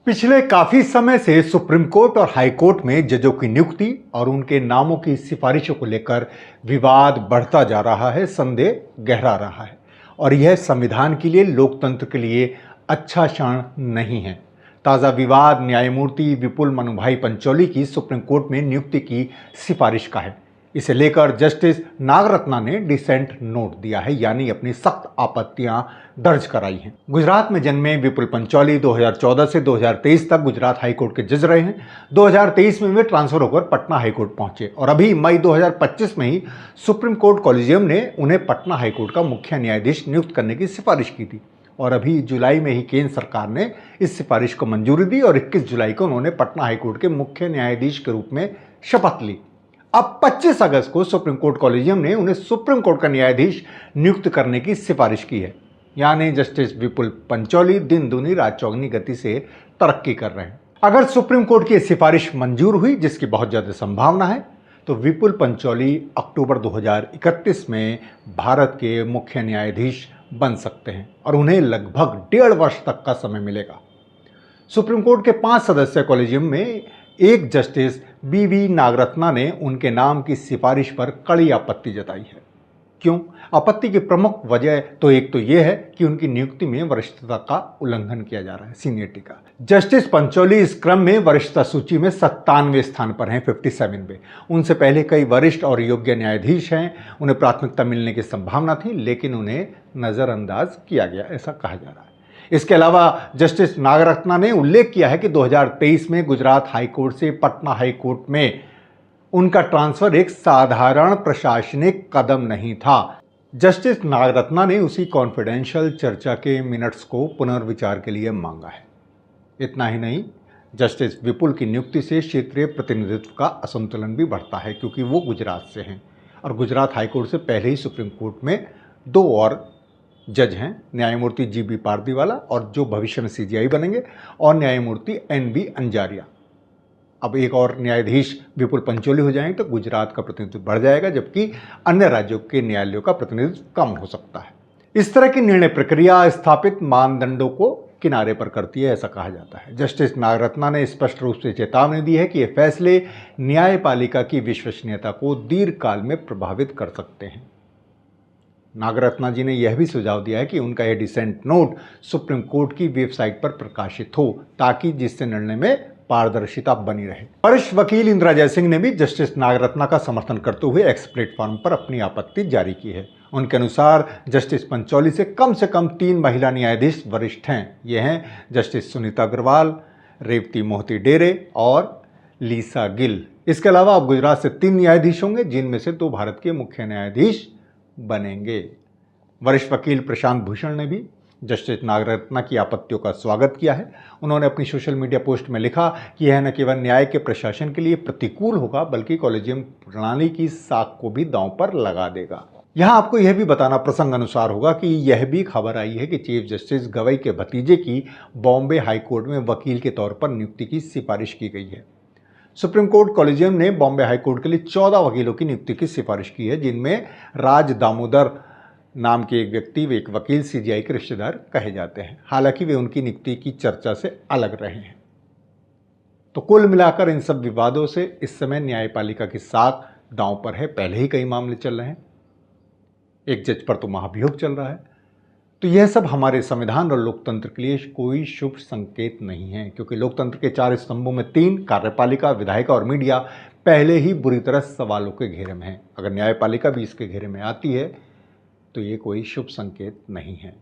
पिछले काफी समय से सुप्रीम कोर्ट और हाई कोर्ट में जजों की नियुक्ति और उनके नामों की सिफारिशों को लेकर विवाद बढ़ता जा रहा है, संदेह गहरा रहा है और यह संविधान के लिए, लोकतंत्र के लिए अच्छा क्षण नहीं है। ताजा विवाद न्यायमूर्ति विपुल मनुभाई पंचौली की सुप्रीम कोर्ट में नियुक्ति की सिफारिश का है। इसे लेकर जस्टिस नागरत्ना ने डिसेंट नोट दिया है, यानी अपनी सख्त आपत्तियां दर्ज कराई हैं। गुजरात में जन्मे विपुल पंचौली 2014 से 2023 तक गुजरात हाईकोर्ट के जज रहे हैं। 2023 में वे ट्रांसफर होकर पटना हाईकोर्ट पहुंचे और अभी मई 2025 में ही सुप्रीम कोर्ट कॉलेजियम ने उन्हें पटना हाईकोर्ट का मुख्य न्यायाधीश नियुक्त करने की सिफारिश की थी और अभी जुलाई में ही केंद्र सरकार ने इस सिफारिश को मंजूरी दी और 21 जुलाई को उन्होंने पटना हाईकोर्ट के मुख्य न्यायाधीश के रूप में शपथ ली। अब 25 अगस्त को सुप्रीम कोर्ट कॉलेजियम ने उन्हें सुप्रीम कोर्ट का न्यायाधीश नियुक्त करने की सिफारिश की है। यानी जस्टिस विपुल पंचौली दिन दूनी रात चौगुनी गति से तरक्की कर रहे हैं। अगर सुप्रीम कोर्ट की सिफारिश मंजूर हुई, जिसकी बहुत ज्यादा संभावना है, तो विपुल पंचौली अक्टूबर 2031 में भारत के मुख्य न्यायाधीश बन सकते हैं और उन्हें लगभग 1.5 वर्ष तक का समय मिलेगा। सुप्रीम कोर्ट के 5 सदस्य कॉलेजियम में एक जस्टिस बीवी नागरत्ना ने उनके नाम की सिफारिश पर कड़ी आपत्ति जताई है। क्यों? आपत्ति की प्रमुख वजह तो एक तो यह है कि उनकी नियुक्ति में वरिष्ठता का उल्लंघन किया जा रहा है, सीनियरिटी का। जस्टिस पंचौली इस क्रम में वरिष्ठता सूची में 97वें स्थान पर हैं, 57वें। उनसे पहले कई वरिष्ठ और योग्य न्यायाधीश हैं। उन्हें प्राथमिकता मिलने की संभावना थी, लेकिन उन्हें नजरअंदाज किया गया, ऐसा कहा जा रहा है। इसके अलावा जस्टिस नागरत्ना ने उल्लेख किया है कि 2023 में गुजरात हाईकोर्ट से पटना हाईकोर्ट में उनका ट्रांसफर एक साधारण प्रशासनिक कदम नहीं था। जस्टिस नागरत्ना ने उसी कॉन्फिडेंशियल चर्चा के मिनट्स को पुनर्विचार के लिए मांगा है। इतना ही नहीं, जस्टिस विपुल की नियुक्ति से क्षेत्रीय प्रतिनिधित्व का असंतुलन भी बढ़ता है, क्योंकि वो गुजरात से हैं और गुजरात हाईकोर्ट से पहले ही सुप्रीम कोर्ट में 2 और जज हैं, न्यायमूर्ति जीबी पारदीवाला और जो भविष्य में सीजीआई बनेंगे, और न्यायमूर्ति एनबी अंजारिया। अब एक और न्यायाधीश विपुल पंचौली हो जाएंगे तो गुजरात का प्रतिनिधित्व बढ़ जाएगा, जबकि अन्य राज्यों के न्यायालयों का प्रतिनिधित्व कम हो सकता है। इस तरह की निर्णय प्रक्रिया स्थापित मानदंडों को किनारे पर करती है, ऐसा कहा जाता है। जस्टिस नागरत्ना ने स्पष्ट रूप से चेतावनी दी है कि ये फैसले न्यायपालिका की विश्वसनीयता को दीर्घकाल में प्रभावित कर सकते हैं। नागरत्ना जी ने यह भी सुझाव दिया है कि उनका यह डिसेंट नोट सुप्रीम कोर्ट की वेबसाइट पर प्रकाशित हो, ताकि जिससे निर्णय में पारदर्शिता बनी रहे। वरिष्ठ वकील इंदिरा जयसिंह ने भी जस्टिस नागरत्ना का समर्थन करते हुए एक्स प्लेटफॉर्म पर अपनी आपत्ति जारी की है। उनके अनुसार जस्टिस पंचौली से कम 3 महिला न्यायाधीश वरिष्ठ हैं। ये हैं जस्टिस सुनीता अग्रवाल, रेवती मोहती डेरे और लीसा गिल। इसके अलावा अब गुजरात से 3 न्यायाधीश होंगे, जिनमें से 2 भारत के मुख्य न्यायाधीश बनेंगे। वरिष्ठ वकील प्रशांत भूषण ने भी जस्टिस नागरत्ना की आपत्तियों का स्वागत किया है। उन्होंने अपनी सोशल मीडिया पोस्ट में लिखा कि यह न केवल न्याय के प्रशासन के लिए प्रतिकूल होगा, बल्कि कॉलेजियम प्रणाली की साख को भी दांव पर लगा देगा। यहां आपको यह भी बताना प्रसंग अनुसार होगा कि यह भी खबर आई है कि चीफ जस्टिस गवई के भतीजे की बॉम्बे हाईकोर्ट में वकील के तौर पर नियुक्ति की सिफारिश की गई है। सुप्रीम कोर्ट कॉलेजियम ने बॉम्बे हाईकोर्ट के लिए 14 वकीलों की नियुक्ति की सिफारिश की है, जिनमें राज दामोदर नाम के एक व्यक्ति व एक वकील सीजीआई के रिश्तेदार कहे जाते हैं। हालांकि वे उनकी नियुक्ति की चर्चा से अलग रहे हैं। तो कुल मिलाकर इन सब विवादों से इस समय न्यायपालिका की साख दांव पर है। पहले ही कई मामले चल रहे हैं, एक जज पर तो महाभियोग चल रहा है। तो यह सब हमारे संविधान और लोकतंत्र के लिए कोई शुभ संकेत नहीं है, क्योंकि लोकतंत्र के 4 स्तंभों में 3 कार्यपालिका, विधायिका और मीडिया पहले ही बुरी तरह सवालों के घेरे में है। अगर न्यायपालिका भी इसके घेरे में आती है तो ये कोई शुभ संकेत नहीं है।